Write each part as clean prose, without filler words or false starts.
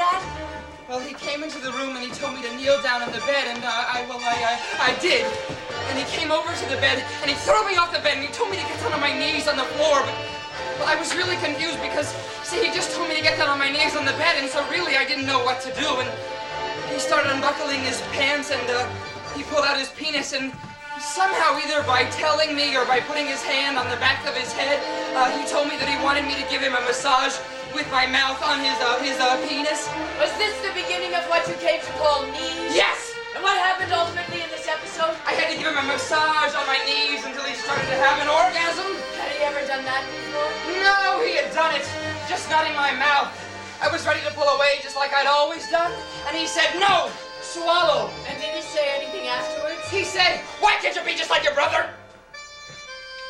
that? Well, he came into the room and he told me to kneel down on the bed, and I did. And he came over to the bed and he threw me off the bed and he told me to get down on my knees on the floor. But well, I was really confused because, see, he just told me to get down on my knees on the bed, and so really I didn't know what to do. And he started unbuckling his pants and he pulled out his penis, and somehow, either by telling me or by putting his hand on the back of his head, he told me that he wanted me to give him a massage with my mouth on his penis. Was this the beginning of what you came to call knees? Yes! And what happened ultimately in this episode? I had to give him a massage on my knees until he started to have an orgasm. Had he ever done that before? No, he had done it, just not in my mouth. I was ready to pull away just like I'd always done, and he said, no, swallow. And did he say anything afterwards? He said, why can't you be just like your brother?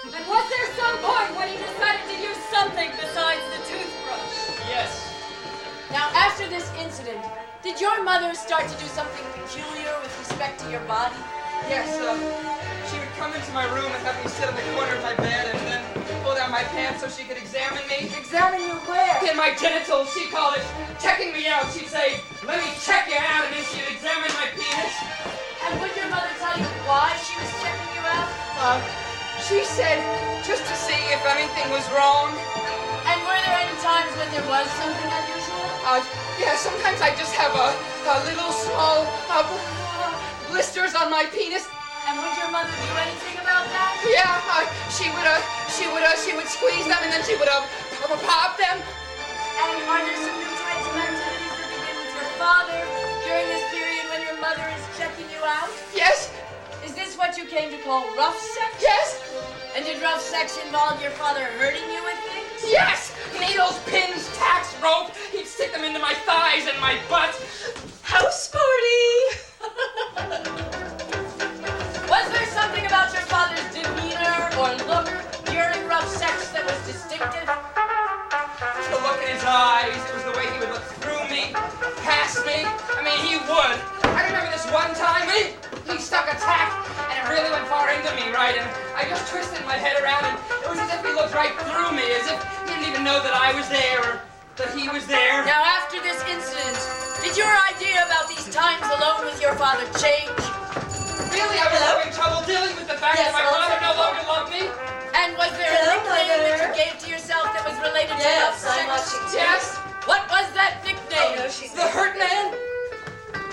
And was there some point when he decided to use something besides the toothbrush? Yes. Now, after this incident, did your mother start to do something peculiar with respect to your body? Yes, she would come into my room and have me sit on the corner of my bed and then pull down my pants so she could examine me. Examine you where? In my genitals, she called it checking me out. She'd say, let me check you out, and then she'd examine my penis. And would your mother tell you why she was checking you out? She said just to see if anything was wrong. And were there any times when there was something unusual? Yeah, sometimes I just have a little small blisters on my penis. And would your mother do anything about that? Yeah, she would squeeze them and then she would pop them. And are there some new types of activities that begin with your father during this period when your mother is checking you out? Yes. Is this what you came to call rough sex? Yes. And did rough sex involve your father hurting you with things? Yes! Needles, pins, tacks, rope. He'd stick them into my thighs and my butt. How sporty! Was there something about your father's demeanor or look during rough sex that was distinctive? The look in his eyes. It was the way he would look through me, past me. I mean, he would. I remember this one time he stuck a tack, and it really went far into me, right? And I just twisted my head around, and it was as if he looked right through me, as if he didn't even know that I was there, or that he was there. Now, after this incident, did your idea about these times alone with your father change? Really, I was having trouble dealing with the fact that my father no longer loved me. And was there a nickname that you gave to yourself that was related to rough sex? Yes. What was that nickname? The Hurt Man.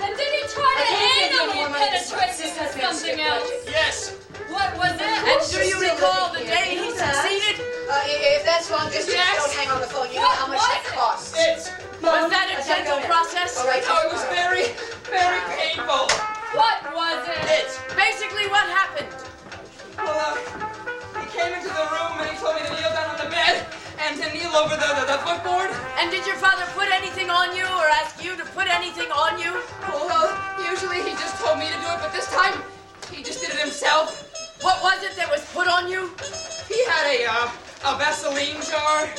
And did he try to anally penetrate you with something else? Yes. What was it? And do you recall the day he succeeded? If that's long distance, Yes. don't hang on the phone. You know how much that costs. Was that a gentle process? All right. Oh, it was very, very painful. What was it? Basically, what happened? Well, he came into the room and he told me to kneel down on the bed and to kneel over the footboard. And did your father put anything on you or ask you to put anything on you? Well, usually he just told me to do it, but this time he just did it himself. What was it that was put on you? He had a Vaseline jar.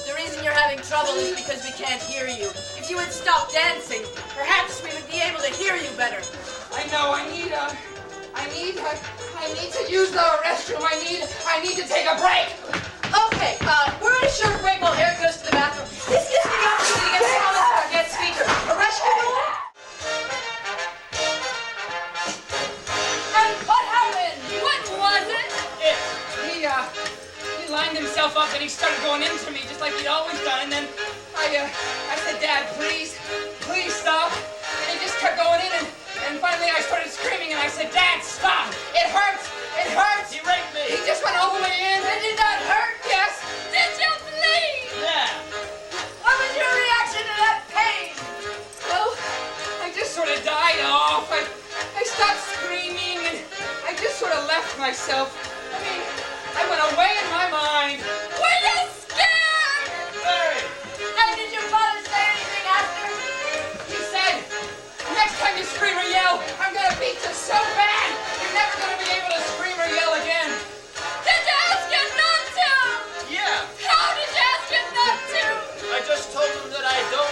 The reason you're having trouble is because we can't hear you. If you would stop dancing, perhaps we would be able to hear you better. I know. I need to use the restroom. I need to take a break. Okay, we're on a short break while Eric goes to the bathroom. This gives me the opportunity to get Thomas on our guest speaker. A rescue room? And what happened? What was it? He lined himself up and he started going into me just like he'd always done. And then I said, Dad, please stop. And he just kept going in and finally I started screaming and I said, Dad, stop. It hurts. It hurts. He raped me. He just went all the way in. And did that hurt? Yes. Did you bleed? Yeah. What was your reaction to that pain? Well, I just sort of died off. I stopped screaming and I just sort of left myself. I mean, I went away in my mind. Were you scared? Very. And did your father say anything after? He said, next time you scream or yell, I'm gonna beat you so bad, you're never gonna be able to scream or yell again. Did you ask him not to? Yeah, How did you ask him not to? I just told him that I don't.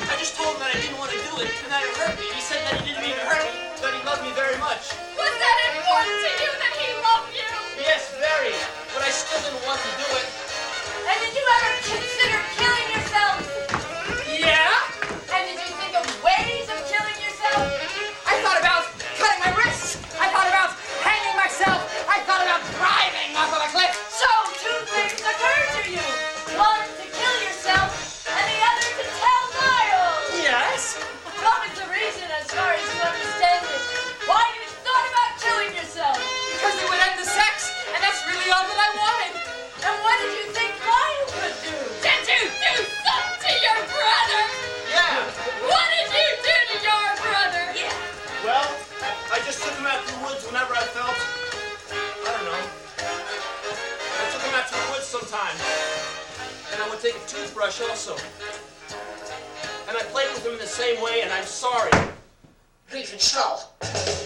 I just told him that I didn't want to do it and that it hurt me. He said that he didn't mean to hurt me, that he loved me very much. Was that important to you that he loved you? Yes, very, but I still didn't want to do it. And did you ever sometimes. And I would take a toothbrush also. And I played with him in the same way, and I'm sorry. Riesenschall.